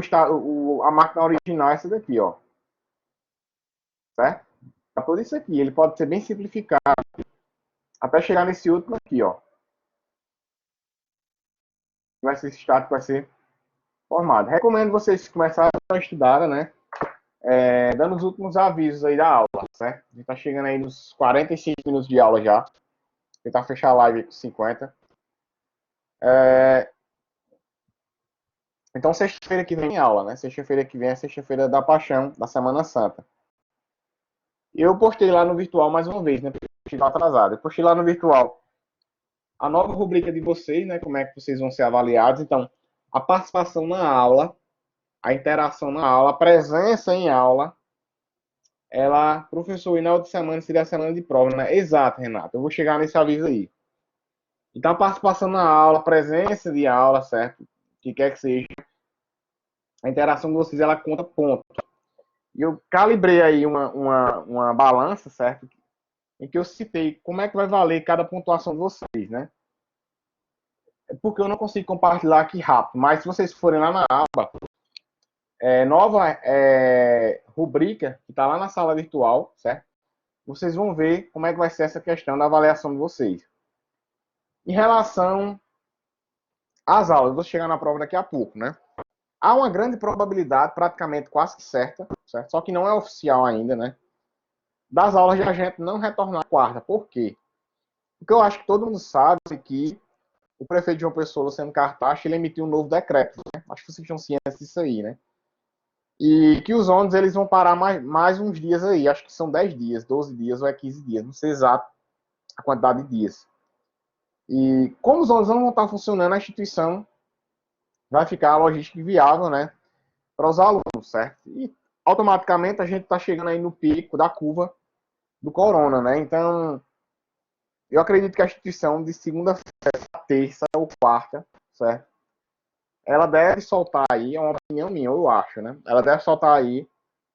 a máquina original, essa daqui, ó. Certo? Para tudo isso aqui, ele pode ser bem simplificado até chegar nesse último aqui, ó. Vai ser esse estado que vai ser formado. Recomendo vocês começarem a estudar, né? Dando os últimos avisos aí da aula, certo? A gente tá chegando aí nos 45 minutos de aula já. Tentar fechar a live com 50. Então, sexta-feira que vem aula, né? Sexta-feira que vem é sexta-feira da Paixão, da Semana Santa. Eu postei lá no virtual mais uma vez, né? Porque eu atrasado. Eu postei lá no virtual a nova rubrica de vocês, né? Como é que vocês vão ser avaliados. Então, a participação na aula, a interação na aula, a presença em aula, professor, e na outra semana seria a semana de prova, né? Exato, Renato. Eu vou chegar nesse aviso aí. Então, a participação na aula, a presença de aula, certo? O que quer que seja, a interação de vocês, ela conta ponto. E eu calibrei aí uma balança, certo? Em que eu citei como é que vai valer cada pontuação de vocês, né? Porque eu não consigo compartilhar aqui rápido, mas se vocês forem lá na aba, nova rubrica, que está lá na sala virtual, certo? Vocês vão ver como é que vai ser essa questão da avaliação de vocês. Em relação às aulas, eu vou chegar na prova daqui a pouco, né? Há uma grande probabilidade, praticamente quase que certa, certo? Só que não é oficial ainda, né? Das aulas de a gente não retornar à quarta. Por quê? Porque eu acho que todo mundo sabe que o prefeito João Pessoa, Luciano Cartacho, ele emitiu um novo decreto, né? Acho que vocês estão cientes disso aí, né? E que os ônibus eles vão parar mais uns dias aí, acho que são 10 dias, 12 dias ou 15 dias, não sei exato a quantidade de dias. E como os ônibus não vão estar funcionando, a instituição vai ficar a logística viável, né, para os alunos, certo? E automaticamente a gente está chegando aí no pico da curva do corona, né? Então, eu acredito que a instituição de segunda-feira, terça ou quarta, certo? ela deve soltar aí, é uma opinião minha, eu acho, né? Ela deve soltar aí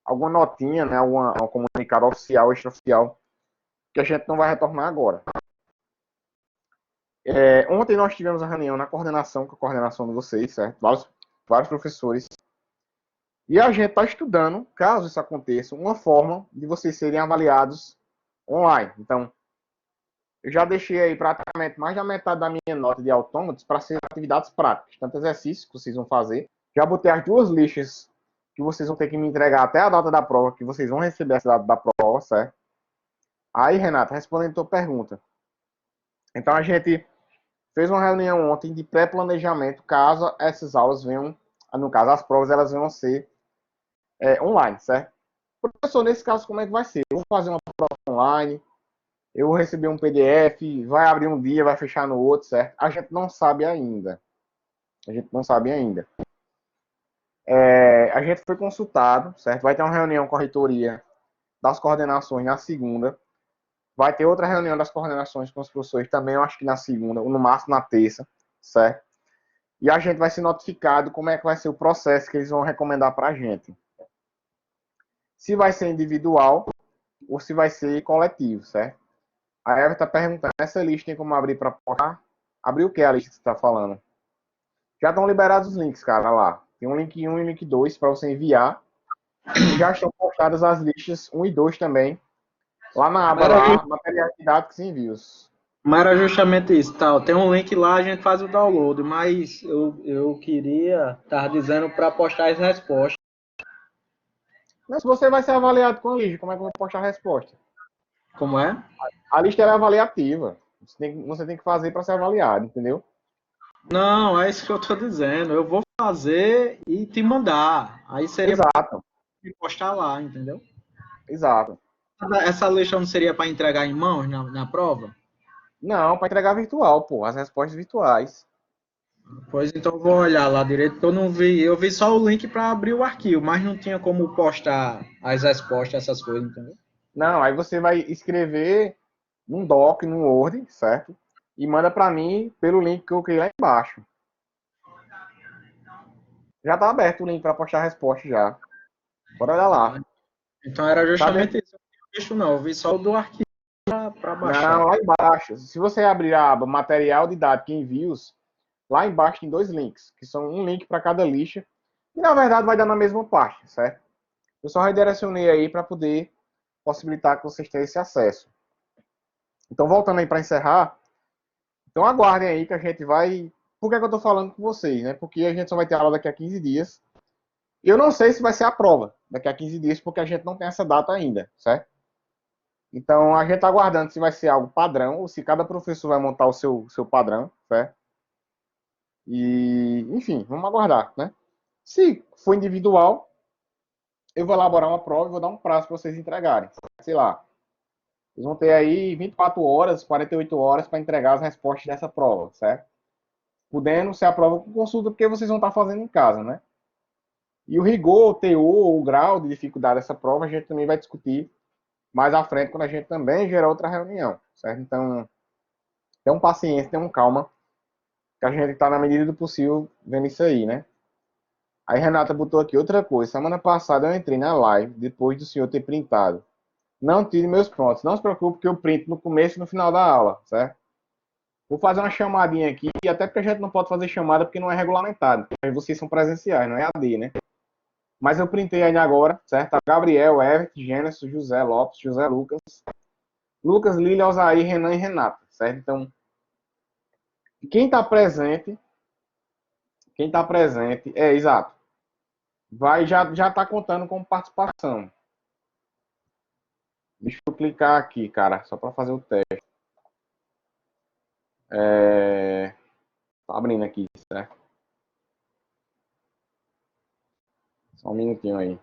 alguma notinha, né? Um comunicado oficial, extraoficial, que a gente não vai retornar agora. Ontem nós tivemos a reunião na coordenação, com a coordenação de vocês, certo? Vários professores. E a gente está estudando, caso isso aconteça, uma forma de vocês serem avaliados online. Então, eu já deixei aí praticamente mais da metade da minha nota de autômatos para ser atividades práticas, tanto exercícios que vocês vão fazer. Já botei as duas listas que vocês vão ter que me entregar até a data da prova, que vocês vão receber essa data da prova, certo? Aí, Renata, respondendo a tua pergunta. Então, a gente fez uma reunião ontem de pré-planejamento, caso essas aulas venham, no caso, as provas, elas venham ser online, certo? Professor, nesse caso, como é que vai ser? Eu vou fazer uma prova online, eu vou receber um PDF, vai abrir um dia, vai fechar no outro, certo? A gente não sabe ainda. A gente não sabe ainda. A gente foi consultado, certo? Vai ter uma reunião com a reitoria das coordenações na segunda. Vai ter outra reunião das coordenações com os professores também, eu acho que na segunda, ou no máximo na terça, certo? E a gente vai ser notificado como é que vai ser o processo que eles vão recomendar para a gente. Se vai ser individual ou se vai ser coletivo, certo? A Eva está perguntando, essa lista tem como abrir para postar? Abrir o que a lista que você está falando? Já estão liberados os links, cara, lá. Tem um link 1 e um link 2 para você enviar. E já estão postadas as listas 1 e 2 também. Lá na aba lá, materiais didáticos e envios. Mas era justamente isso, tal. Tem um link lá, a gente faz o download, mas eu queria estar dizendo para postar as respostas. Mas se você vai ser avaliado com a lista, como é que eu vou postar a resposta? Como é? A lista é avaliativa. Você tem que fazer para ser avaliado, entendeu? Não, é isso que eu tô dizendo. Eu vou fazer e te mandar. Aí seria para Exato, postar lá, entendeu? exato. Essa lista não seria para entregar em mãos na prova? Não, para entregar virtual, pô, as respostas virtuais. Pois então eu vou olhar lá direito, porque eu não vi. Eu vi só o link para abrir o arquivo, mas não tinha como postar as respostas, essas coisas, entendeu? Não, aí você vai escrever num doc, num Word, certo? E manda para mim pelo link que eu criei lá embaixo. Já tá aberto o link para postar a resposta já. Bora olhar lá. Então era Tá dentro... justamente isso. Eu não vi isso não, eu vi só o do arquivo para baixar. Não, lá embaixo. Se você abrir a aba material didático e envios, lá embaixo tem dois links, que são um link para cada lista. E na verdade vai dar na mesma parte, certo? Eu só redirecionei aí para poder possibilitar que vocês tenham esse acesso. Então, voltando aí para encerrar, então aguardem aí que a gente vai. Por que, é que eu estou falando com vocês, né? Porque a gente só vai ter aula daqui a 15 dias. E eu não sei se vai ser a prova daqui a 15 dias, porque a gente não tem essa data ainda, certo? Então, a gente está aguardando se vai ser algo padrão ou se cada professor vai montar o seu padrão, certo? E, enfim, vamos aguardar, né? Se for individual, eu vou elaborar uma prova e vou dar um prazo para vocês entregarem. Sei lá, vocês vão ter aí 24 horas, 48 horas para entregar as respostas dessa prova, certo? Podendo ser a prova com consulta, porque vocês vão estar fazendo em casa, né? E o rigor, o teor, o grau de dificuldade dessa prova, a gente também vai discutir mais à frente, quando a gente também gerar outra reunião, certo? Então, tenham paciência, tenham calma, que a gente está, na medida do possível, vendo isso aí, né? Aí Renata botou aqui outra coisa. Semana passada eu entrei na live, depois do senhor ter printado. Não tire meus prontos. Não se preocupe que eu printo no começo e no final da aula, certo? Vou fazer uma chamadinha aqui, até porque a gente não pode fazer chamada porque não é regulamentado. Vocês são presenciais, não é AD, né? Mas eu printei aí agora, certo? A Gabriel, Everett, Gênesis, José Lopes, José Lucas, Lucas, Lília, Alzair, Renan e Renata, certo? Então, quem tá presente, exato, já tá contando com participação. Deixa eu clicar aqui, cara, só para fazer o teste. Tá abrindo aqui, certo? Só um minutinho aí.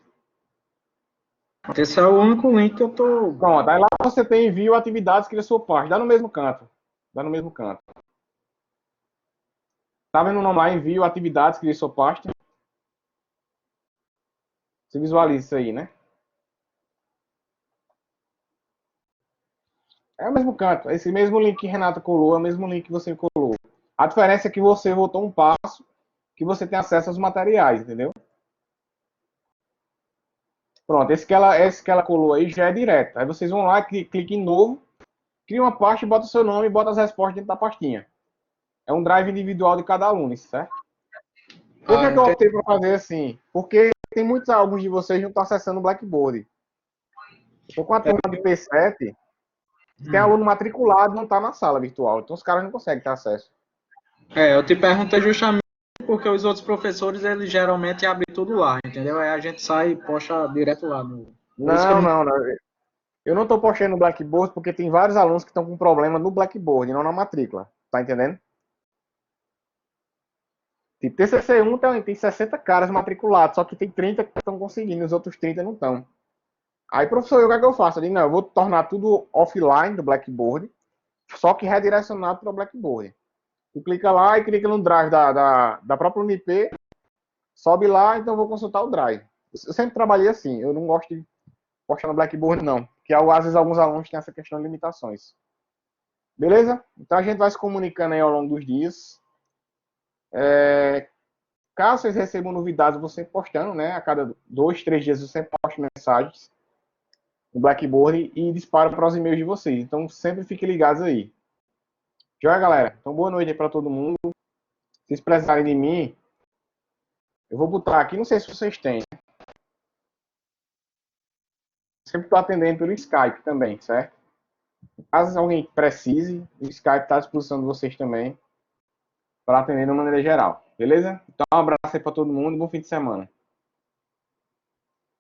Esse é o único link que eu tô. Pronto, aí lá você tem envio atividades que é sua parte. Dá no mesmo canto. Dá no mesmo canto. Tá vendo o nome lá? Envio atividades que é sua parte. Você visualiza isso aí, né? É o mesmo canto. Esse mesmo link que Renata colou, é o mesmo link que você colou. A diferença é que você voltou um passo que você tem acesso aos materiais, entendeu? Pronto, esse que ela colou aí já é direto. Aí vocês vão lá, cliquem em novo, cria uma pasta, bota o seu nome e bota as respostas dentro da pastinha. É um drive individual de cada aluno, certo? Por que eu optei por fazer assim? Porque tem muitos alguns de vocês não estão acessando o Blackboard. Estou com a turma de P7, tem aluno matriculado e não está na sala virtual. Então os caras não conseguem ter acesso. Eu te perguntei justamente porque os outros professores, eles geralmente abrem tudo lá, entendeu? Aí a gente sai e posta direto lá. Não. Eu não estou postando no Blackboard porque tem vários alunos que estão com problema no Blackboard, não na matrícula. Tá entendendo? Tipo, TCC1 tem 60 caras matriculados, só que tem 30 que estão conseguindo, os outros 30 não estão. Aí, professor, o que é que eu faço? Eu digo, não, eu vou tornar tudo offline do Blackboard, só que redirecionado para o Blackboard. Tu clica lá e clica no drive da própria Unip, sobe lá, então eu vou consultar o drive. Eu sempre trabalhei assim, eu não gosto de postar no Blackboard, não, porque às vezes alguns alunos têm essa questão de limitações. Beleza? Então a gente vai se comunicando aí ao longo dos dias. Caso vocês recebam novidades, eu vou sempre postando, né? A cada 2, 3 dias eu sempre posto mensagens no Blackboard e disparo para os e-mails de vocês. Então sempre fiquem ligados aí. Joia, galera? Então boa noite aí para todo mundo. Se vocês precisarem de mim, eu vou botar aqui, não sei se vocês têm. Sempre estou atendendo pelo Skype também, certo? Caso alguém precise, o Skype está à disposição de vocês também para atender de maneira geral. Beleza? Então um abraço aí para todo mundo e bom fim de semana.